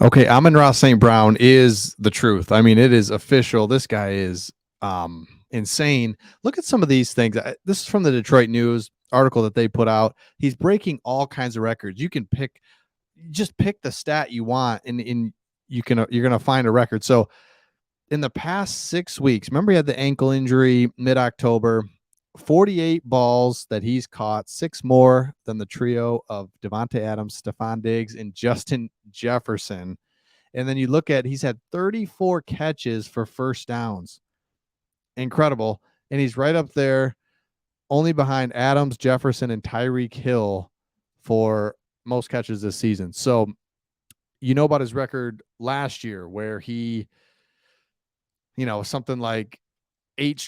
Okay, Amon-Ra St. Brown is the truth. I mean, it is official. This guy is insane. Look at some of these things. This is from the Detroit News article that they put out. He's breaking all kinds of records. You can just pick the stat you want, and you're gonna find a record. So in the past 6 weeks, remember he had the ankle injury mid-October. 48 balls that he's caught, six more than the trio of Devontae Adams, Stephon Diggs, and Justin Jefferson. And then you look at he's had 34 catches for first downs. Incredible. And he's right up there, only behind Adams, Jefferson, and Tyreek Hill for most catches this season. So you know about his record last year where he, something like 6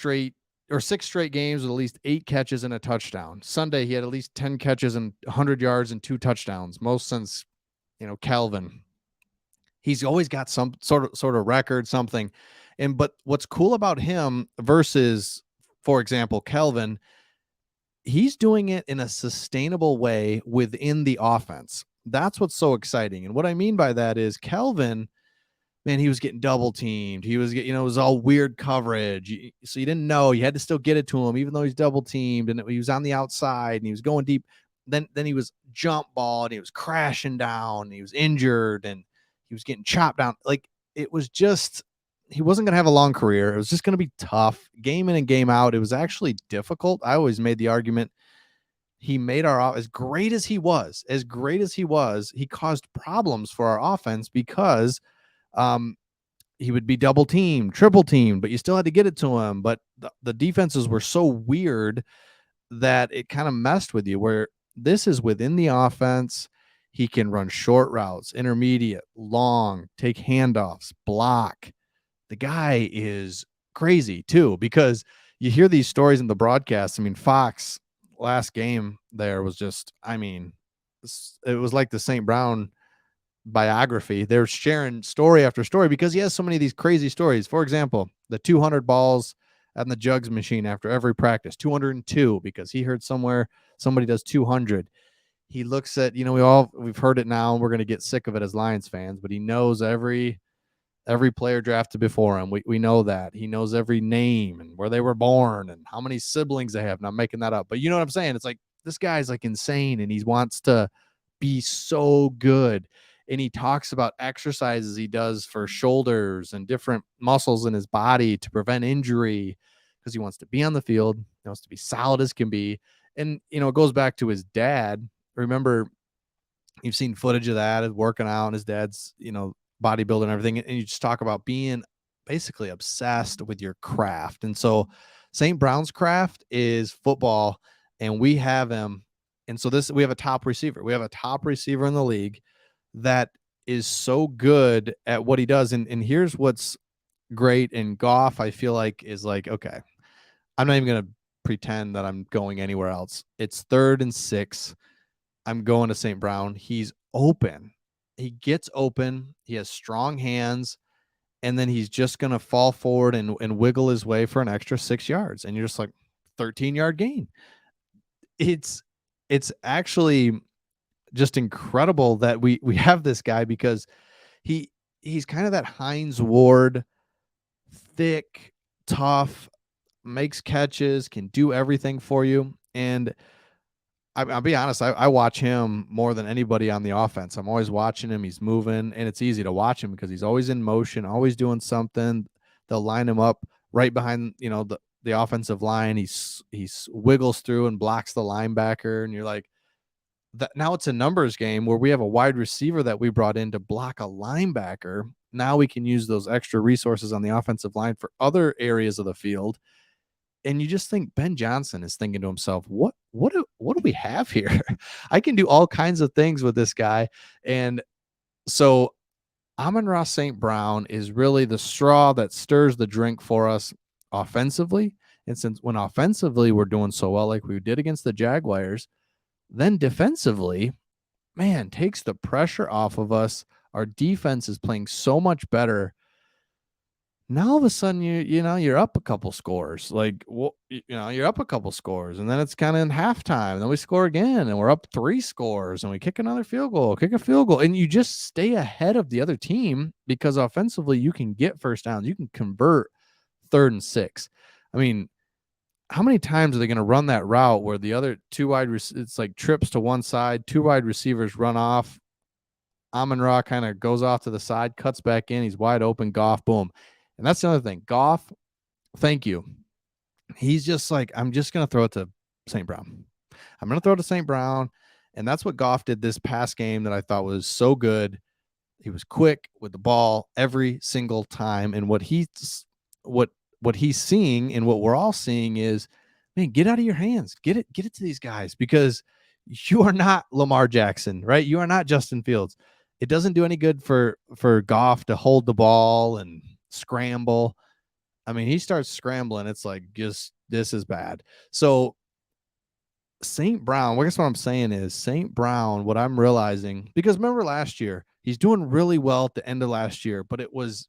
straight games with at least 8 catches and a touchdown. Sunday, he had at least 10 catches and 100 yards and 2 touchdowns, most since, Calvin. He's always got some sort of record, something. But what's cool about him versus, for example, Kelvin, he's doing it in a sustainable way within the offense. That's what's so exciting. And what I mean by that is Kelvin, man, he was getting double teamed. He was getting, it was all weird coverage. So you didn't know. You had to still get it to him, even though he's double teamed and he was on the outside and he was going deep. Then he was jump ball and he was crashing down and he was injured and he was getting chopped down. Like, it was just, he wasn't going to have a long career. It was just going to be tough game in and game out. It was actually difficult. I always made the argument he made as great as he was, he caused problems for our offense because he would be double teamed, triple teamed, but you still had to get it to him. But the defenses were so weird that it kind of messed with you, where this is within the offense. He can run short routes, intermediate, long, take handoffs, block. The guy is crazy too, because you hear these stories in the broadcast. I mean, Fox last game there was just, it was like the St. Brown biography. They're sharing story after story because he has so many of these crazy stories. For example, the 200 balls on the jugs machine after every practice, 202, because he heard somewhere somebody does 200. He looks at, we've heard it now and we're going to get sick of it as Lions fans, but he knows every player drafted before him. We know that. He knows every name and where they were born and how many siblings they have. And I'm making that up, but you know what I'm saying? It's like, this guy's like insane and he wants to be so good. And he talks about exercises he does for shoulders and different muscles in his body to prevent injury because he wants to be on the field. He wants to be solid as can be. And, it goes back to his dad. Remember, you've seen footage of that, working out, and his dad's, bodybuilding and everything. And you just talk about being basically obsessed with your craft. And so St. Brown's craft is football, and we have him. And so we have a top receiver. We have a top receiver in the league that is so good at what he does. And here's what's great. And Goff, I feel like, is like, okay, I'm not even going to pretend that I'm going anywhere else. It's 3rd and 6. I'm going to St. Brown. He's open. He gets open. He has strong hands. And then he's just going to fall forward and wiggle his way for an extra 6 yards. And you're just like, 13-yard gain. It's actually just incredible that we have this guy, because he's kind of that Hines Ward, thick, tough, makes catches, can do everything for you. And I'll be honest, I watch him more than anybody on the offense. I'm always watching him. He's moving, and it's easy to watch him because he's always in motion, always doing something. They'll line him up right behind, the offensive line. He wiggles through and blocks the linebacker, and you're like, now it's a numbers game where we have a wide receiver that we brought in to block a linebacker. Now we can use those extra resources on the offensive line for other areas of the field. And you just think Ben Johnson is thinking to himself, what do we have here? I can do all kinds of things with this guy. And so Amon-Ra St. Brown is really the straw that stirs the drink for us offensively. And since when offensively we're doing so well, like we did against the Jaguars, then defensively, man, takes the pressure off of us. Our defense is playing so much better. Now all of a sudden you're up a couple scores. Like, you're up a couple scores, and then it's kind of in halftime. Then we score again, and we're up 3 scores, and we kick another field goal, kick a field goal, and you just stay ahead of the other team because offensively you can get first downs, you can convert 3rd and 6. I mean, how many times are they going to run that route where the other it's like trips to one side, 2 wide receivers run off, Amon-Ra kind of goes off to the side, cuts back in, he's wide open, Goff, boom. And that's the other thing. Goff, thank you. He's just like, I'm just going to throw it to St. Brown. I'm going to throw it to St. Brown. And that's what Goff did this past game that I thought was so good. He was quick with the ball every single time. And what he's seeing and what we're all seeing is, man, get out of your hands. Get it to these guys, because you are not Lamar Jackson, right? You are not Justin Fields. It doesn't do any good for Goff to hold the ball and scramble. I mean, he starts scrambling. It's like, just, this is bad. So St. Brown, I guess what I'm saying is St. Brown, what I'm realizing, because remember last year, he's doing really well at the end of last year, but it was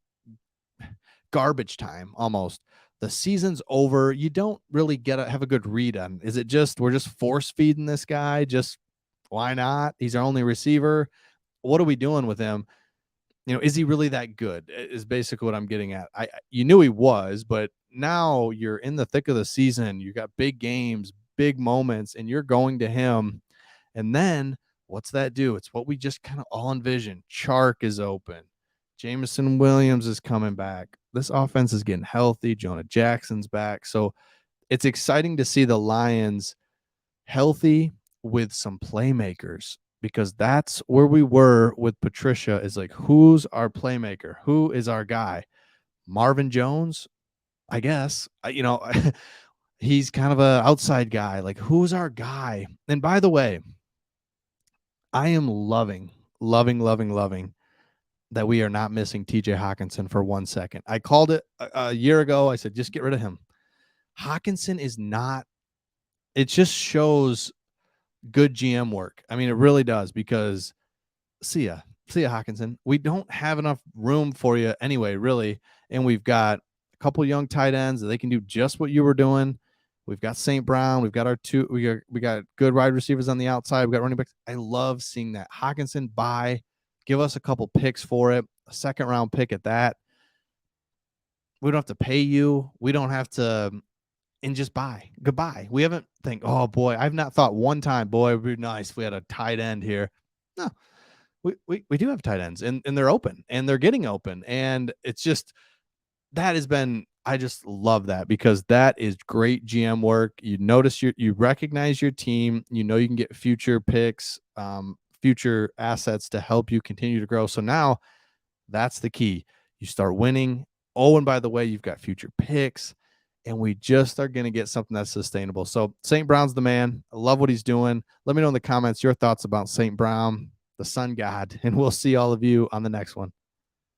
garbage time almost. The season's over. You don't really have a good read on, is it just, we're just force feeding this guy? Just, why not? He's our only receiver. What are we doing with him? Is he really that good? Is basically what I'm getting at. You knew he was, but now you're in the thick of the season. You got big games, big moments, and you're going to him. And then what's that do? It's what we just kind of all envision. Chark is open. Jameson Williams is coming back. This offense is getting healthy. Jonah Jackson's back. So it's exciting to see the Lions healthy with some playmakers, because that's where we were with Patricia, is like, who's our playmaker? Who is our guy? Marvin Jones, I guess. He's kind of an outside guy. Like, who's our guy? And by the way, I am loving that we are not missing TJ Hawkinson for 1 second. I called it a year ago. I said, just get rid of him. Hawkinson is not, it just shows good GM work. I mean, it really does, because see ya, Hawkinson. We don't have enough room for you anyway, really. And we've got a couple young tight ends that they can do just what you were doing. We've got St. Brown. We've got we got good wide receivers on the outside. We've got running backs. I love seeing that. Hawkinson, buy, give us a couple picks for it, a 2nd-round pick at that. We don't have to pay you. We don't have to, and just buy. Goodbye. We haven't think, oh boy, I've not thought one time, boy, it would be nice if we had a tight end here. No, we do have tight ends, and they're open, and they're getting open. And it's just, that has been, I just love that, because that is great GM work. You notice you recognize your team, you can get future picks, future assets to help you continue to grow. So now that's the key. You start winning. Oh, and by the way, you've got future picks, and we just are going to get something that's sustainable. So St. Brown's the man. I love what he's doing. Let me know in the comments your thoughts about St. Brown, the sun god, and we'll see all of you on the next one.